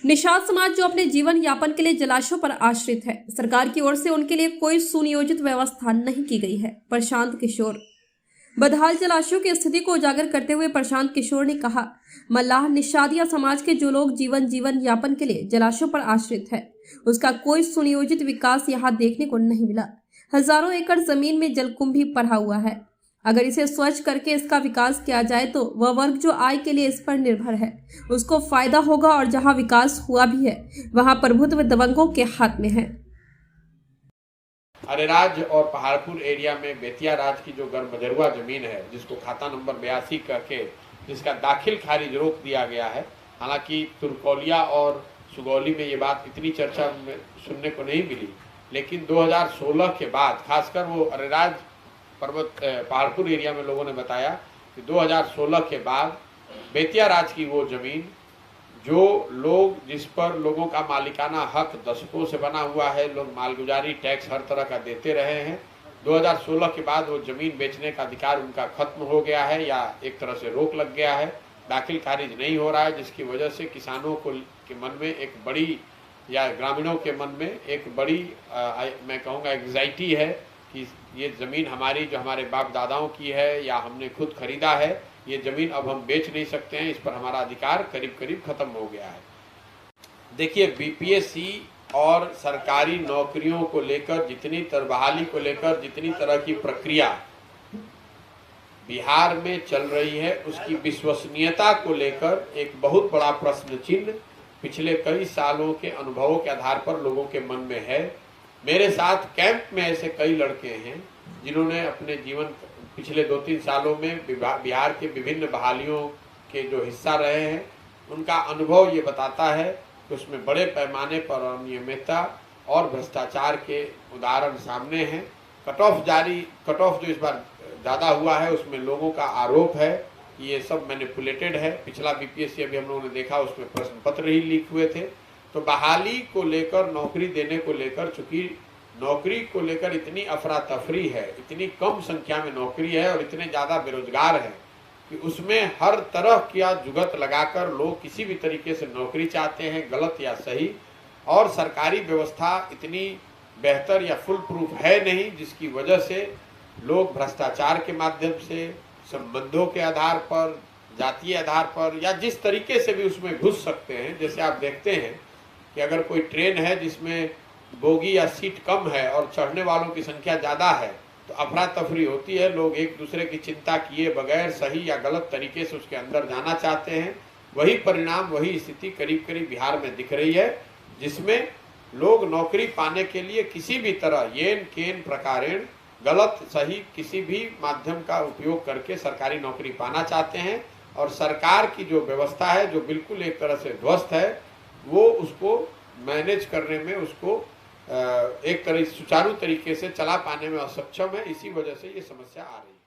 निषाद समाज जो अपने जीवन यापन के लिए जलाशयों पर आश्रित है, सरकार की ओर से उनके लिए कोई सुनियोजित व्यवस्था नहीं की गई है। प्रशांत किशोर बदहाल जलाशयों की स्थिति को उजागर करते हुए प्रशांत किशोर ने कहा, मल्लाह निषादिया समाज के जो लोग जीवन यापन के लिए जलाशयों पर आश्रित है, उसका कोई सुनियोजित विकास यहाँ देखने को नहीं मिला। हजारों एकड़ जमीन में जलकुंभी पड़ा हुआ है। अगर इसे स्वच्छ करके इसका विकास किया जाए तो वह वर्ग जो आय के लिए इस पर निर्भर है, उसको फायदा होगा। और जहां विकास हुआ भी है, वहां प्रभुत्व दबंगों के हाथ में है। अरेराज और पहाड़पुर एरिया में बेतिया राज की जो गर्मजरुआ जमीन है, जिसको खाता नंबर 82 करके जिसका दाखिल खारिज रोक दिया गया है। हालांकि तुर्कौलिया और सुगौली में ये बात इतनी चर्चा में सुनने को नहीं मिली, लेकिन 2016 के बाद खासकर वो अरेराज पर्वत पहाड़पुर एरिया में लोगों ने बताया कि 2016 के बाद बेतिया राज की वो जमीन जो लोग जिस पर लोगों का मालिकाना हक दशकों से बना हुआ है, लोग मालगुजारी टैक्स हर तरह का देते रहे हैं, 2016 के बाद वो जमीन बेचने का अधिकार उनका खत्म हो गया है या एक तरह से रोक लग गया है, दाखिल खारिज नहीं हो रहा है, जिसकी वजह से किसानों को के मन में एक बड़ी या ग्रामीणों के मन में एक बड़ी मैं कहूँगा एंग्जाइटी है कि ये ज़मीन हमारी जो हमारे बाप दादाओं की है या हमने खुद खरीदा है, ये ज़मीन अब हम बेच नहीं सकते हैं, इस पर हमारा अधिकार करीब करीब ख़त्म हो गया है। देखिए, बीपीएससी और सरकारी नौकरियों को लेकर बहाली को लेकर जितनी तरह की प्रक्रिया बिहार में चल रही है, उसकी विश्वसनीयता को लेकर एक बहुत बड़ा प्रश्न चिन्ह पिछले कई सालों के अनुभवों के आधार पर लोगों के मन में है। मेरे साथ कैंप में ऐसे कई लड़के हैं जिन्होंने अपने जीवन पिछले 2-3 सालों में बिहार के विभिन्न बहालियों के जो हिस्सा रहे हैं, उनका अनुभव ये बताता है कि उसमें बड़े पैमाने पर अनियमितता और भ्रष्टाचार के उदाहरण सामने हैं। कट ऑफ जो इस बार ज़्यादा हुआ है, उसमें लोगों का आरोप है कि ये सब मैनिपुलेटेड है। पिछला बीपीएससी अभी हम लोगों ने देखा, उसमें प्रश्न पत्र ही लीक हुए थे। तो बहाली को लेकर, नौकरी देने को लेकर, चूंकि नौकरी को लेकर इतनी अफरा तफरी है, इतनी कम संख्या में नौकरी है और इतने ज़्यादा बेरोजगार हैं कि उसमें हर तरह का जुगत लगाकर लोग किसी भी तरीके से नौकरी चाहते हैं, गलत या सही। और सरकारी व्यवस्था इतनी बेहतर या फुल प्रूफ है नहीं, जिसकी वजह से लोग भ्रष्टाचार के माध्यम से, संबंधों के आधार पर, जातीय आधार पर या जिस तरीके से भी उसमें घुस सकते हैं। जैसे आप देखते हैं कि अगर कोई ट्रेन है जिसमें बोगी या सीट कम है और चढ़ने वालों की संख्या ज़्यादा है, तो अफरा तफरी होती है। लोग एक दूसरे की चिंता किए बगैर सही या गलत तरीके से उसके अंदर जाना चाहते हैं। वही परिणाम, वही स्थिति करीब करीब बिहार में दिख रही है, जिसमें लोग नौकरी पाने के लिए किसी भी तरह येन केन प्रकारेण गलत सही किसी भी माध्यम का उपयोग करके सरकारी नौकरी पाना चाहते हैं। और सरकार की जो व्यवस्था है, जो बिल्कुल एक तरह से ध्वस्त है, वो उसको मैनेज करने में, उसको एक तरह सुचारू तरीके से चला पाने में असक्षम है। इसी वजह से ये समस्या आ रही है।